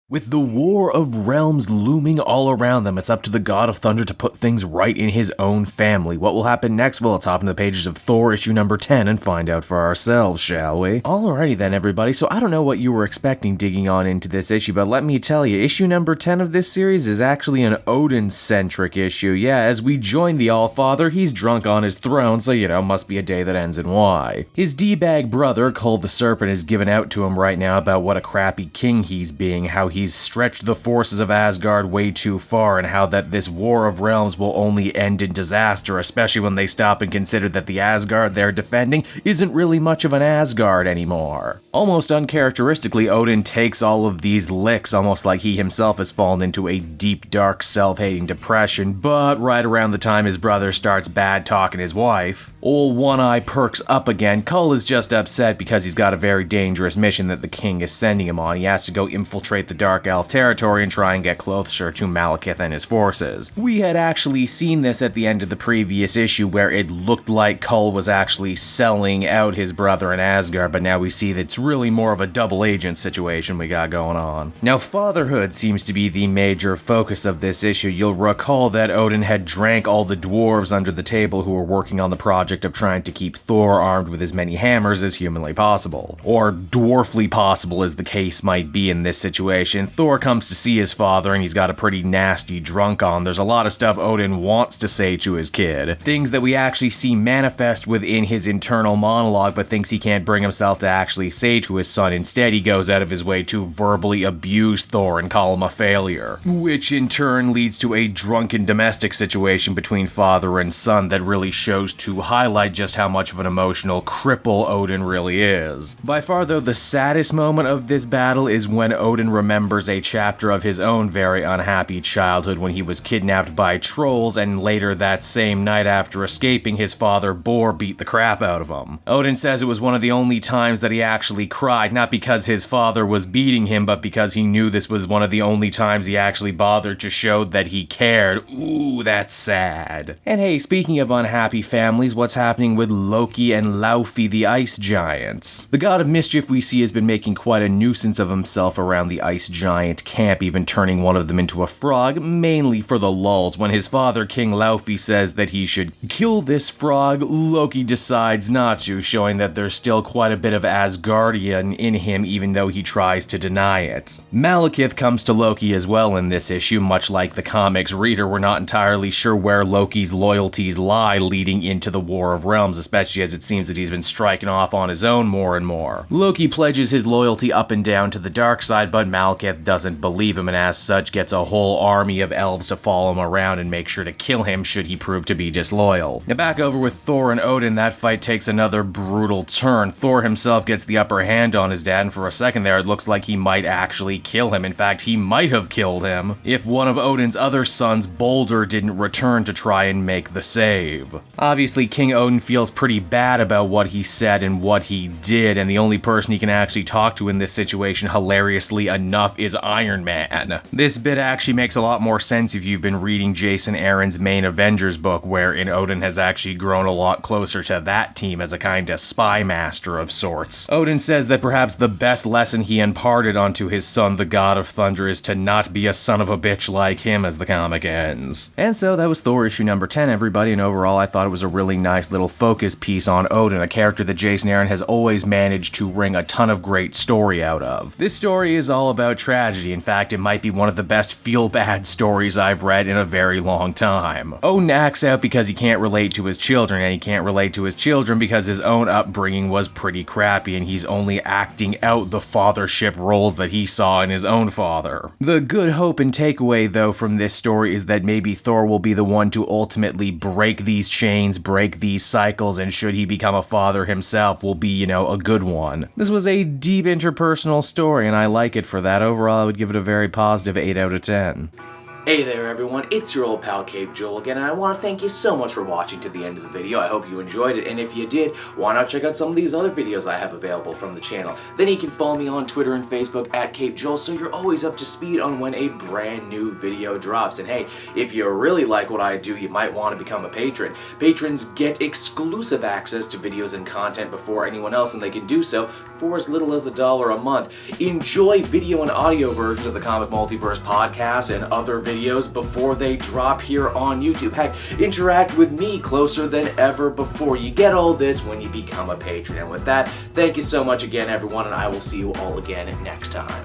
With the War of Realms looming all around them, it's up to the God of Thunder to put things right in his own family. What will happen next? Well, let's hop into the pages of Thor issue number 10 and find out for ourselves, shall we? Alrighty then, everybody. So I don't know what you were expecting digging on into this issue, but let me tell you, issue number 10 of this series is actually an Odin-centric issue. Yeah, as we join the Allfather, he's drunk on his throne, so must be a day that ends in Y. His D-bag brother, Kull the Serpent, is given out to him right now about what a crappy king he's being, how he's stretched the forces of Asgard way too far, and how that this War of Realms will only end in disaster, especially when they stop and consider that the Asgard they're defending isn't really much of an Asgard anymore. Almost uncharacteristically, Odin takes all of these licks, almost like he himself has fallen into a deep, dark, self-hating depression, but right around the time his brother starts bad-talking his wife, ol' One Eye perks up again. Kull is just upset because he's got a very dangerous mission that the king is sending him on. He has to go infiltrate the Dark Elf territory and try and get closer to Malekith and his forces. We had actually seen this at the end of the previous issue where it looked like Kull was actually selling out his brother in Asgard, but now we see that it's really more of a double agent situation we got going on. Now, fatherhood seems to be the major focus of this issue. You'll recall that Odin had drank all the dwarves under the table who were working on the project of trying to keep Thor armed with as many hammers as humanly possible. Or dwarfly possible, as the case might be in this situation. Thor comes to see his father and he's got a pretty nasty drunk on. There's a lot of stuff Odin wants to say to his kid. Things that we actually see manifest within his internal monologue, but thinks he can't bring himself to actually say to his son. Instead, he goes out of his way to verbally abuse Thor and call him a failure. Which in turn leads to a drunken domestic situation between father and son that really shows to highlight just how much of an emotional cripple Odin really is. By far though, the saddest moment of this battle is when Odin remembers a chapter of his own very unhappy childhood when he was kidnapped by trolls, and later that same night after escaping, his father Bor beat the crap out of him. Odin says it was one of the only times that he actually cried, not because his father was beating him, but because he knew this was one of the only times he actually bothered to show that he cared. Ooh, that's sad. And hey, speaking of unhappy families, what's happening with Loki and Laufey the ice giants? The god of mischief we see has been making quite a nuisance of himself around the ice giant camp, even turning one of them into a frog, mainly for the lulz. When his father, King Laufey, says that he should kill this frog, Loki decides not to, showing that there's still quite a bit of Asgardian in him, even though he tries to deny it. Malekith comes to Loki as well in this issue. Much like the comics reader, we're not entirely sure where Loki's loyalties lie leading into the War of Realms, especially as it seems that he's been striking off on his own more and more. Loki pledges his loyalty up and down to the dark side, but Malekith doesn't believe him, and as such gets a whole army of elves to follow him around and make sure to kill him should he prove to be disloyal. Now back over with Thor and Odin, that fight takes another brutal turn. Thor himself gets the upper hand on his dad, and for a second there it looks like he might actually kill him. In fact, he might have killed him if one of Odin's other sons, Balder, didn't return to try and make the save. Obviously, King Odin feels pretty bad about what he said and what he did, and the only person he can actually talk to in this situation, hilariously enough, is Iron Man. This bit actually makes a lot more sense if you've been reading Jason Aaron's main Avengers book, wherein Odin has actually grown a lot closer to that team as a kind of spy master of sorts. Odin says that perhaps the best lesson he imparted onto his son, the God of Thunder, is to not be a son of a bitch like him as the comic ends. And so that was Thor issue number 10, everybody, and overall I thought it was a really nice little focus piece on Odin, a character that Jason Aaron has always managed to wring a ton of great story out of. This story is all about tragedy. In fact, it might be one of the best feel-bad stories I've read in a very long time. Odin acts out because he can't relate to his children, and he can't relate to his children because his own upbringing was pretty crappy, and he's only acting out the fathership roles that he saw in his own father. The good hope and takeaway, though, from this story is that maybe Thor will be the one to ultimately break these chains, break these cycles, and should he become a father himself, will be, a good one. This was a deep interpersonal story, and I like it for that. Overall, I would give it a very positive 8 out of 10. Hey there everyone, it's your old pal Cape Joel again, and I want to thank you so much for watching to the end of the video. I hope you enjoyed it, and if you did, why not check out some of these other videos I have available from the channel. Then you can follow me on Twitter and Facebook at Cape Joel, so you're always up to speed on when a brand new video drops. And hey, if you really like what I do, you might want to become a patron. Patrons get exclusive access to videos and content before anyone else, and they can do so for as little as $1 a month. Enjoy video and audio versions of the Comic Multiverse podcast and other videos before they drop here on YouTube. Heck, interact with me closer than ever before. You get all this when you become a patron. And with that, thank you so much again, everyone, and I will see you all again next time.